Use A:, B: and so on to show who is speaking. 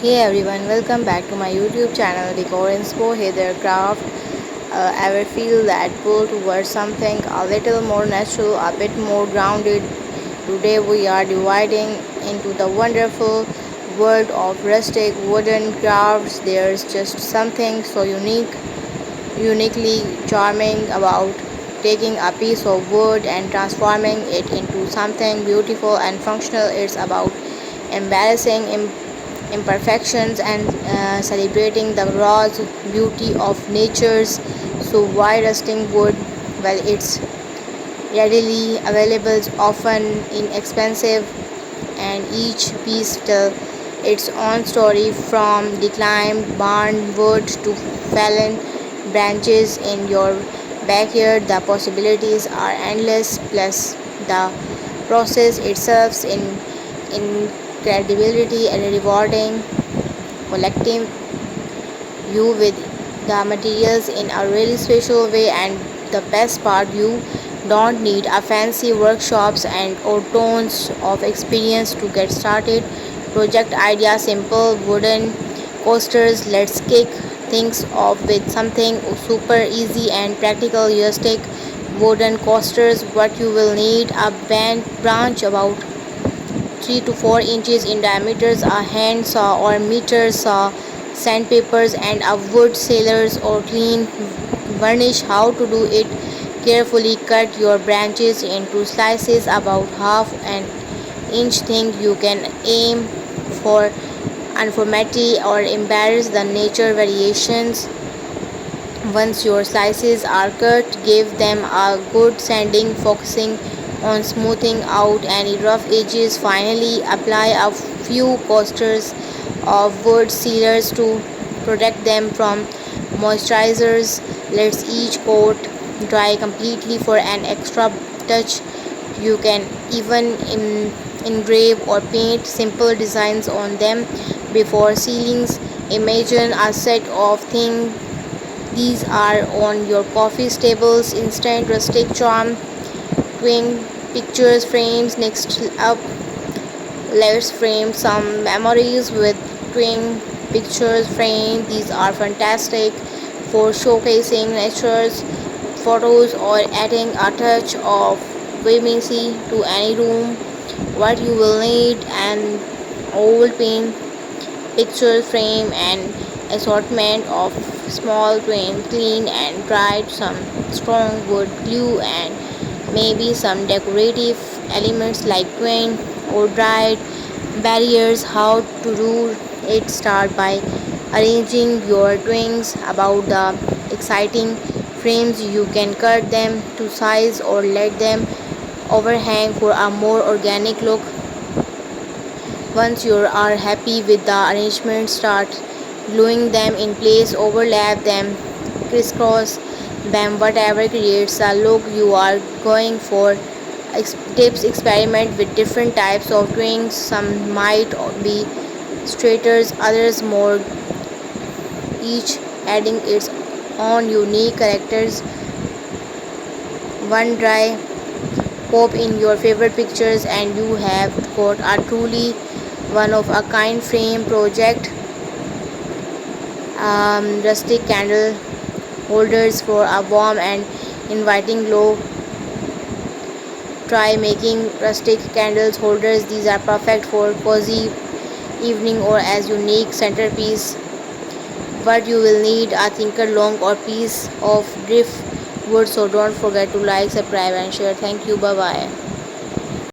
A: Hey everyone, welcome back to my YouTube channel Decor Inspo. Hey there, craft. Ever feel that pull towards something a little more natural, a bit more grounded? Today we are dividing into the wonderful world of rustic wooden crafts. There's just something so uniquely charming about taking a piece of wood and transforming it into something beautiful and functional. It's about embarrassing imperfections and celebrating the raw beauty of nature's. So why rusting wood? Well, it's readily available, often inexpensive, and each piece tells its own story, from declaimed barn wood to fallen branches in your backyard. The possibilities are endless, plus the process itself in incredibility and rewarding. Collecting you with the materials in a really special way, and the best part, you don't need a fancy workshops and or tons of experience to get started. Project idea: simple wooden coasters. Let's kick things off with something super easy and practical. Rustic wooden coasters. What you will need: a bent branch about 3 to 4 inches in diameter, a hand saw or meter saw, sandpapers, and a wood sailors or clean varnish. How to do it: carefully cut your branches into slices about half an inch thick. You can aim for uniformity or embarrass the nature variations. Once your slices are cut, give them a good sanding, focusing on smoothing out any rough edges. Finally, apply a few coasters of wood sealers to protect them from moisturizers. Let each coat dry completely for an extra touch. You can even engrave or paint simple designs on them before ceilings. Imagine a set of these are on your coffee tables. Instant rustic charm. Twin pictures frames. Next up, let's frame some memories with twin pictures frame. These are fantastic for showcasing nature's photos or adding a touch of vibrancy to any room. What you will need: an old paint picture frame and assortment of small twine, clean and dried, some strong wood glue, and maybe some decorative elements like twine or dried barriers. How to do it: start by arranging your twins about the exciting frames. You can cut them to size or let them overhang for a more organic look. Once you are happy with the arrangement, start gluing them in place. Overlap them, crisscross them, whatever creates the look you are going for. Tips: experiment with different types of twins. Some might be straighter, others more, each adding its own unique characters. One dry pop in your favorite pictures, and you have got a truly one of a kind frame project. Rustic candle holders for a warm and inviting glow. Try making rustic candles holders. These are perfect for cozy evening or as unique centerpiece. What you will need: a thinker long or piece of drift wood. So don't forget to like, subscribe, and share. Thank you. Bye bye.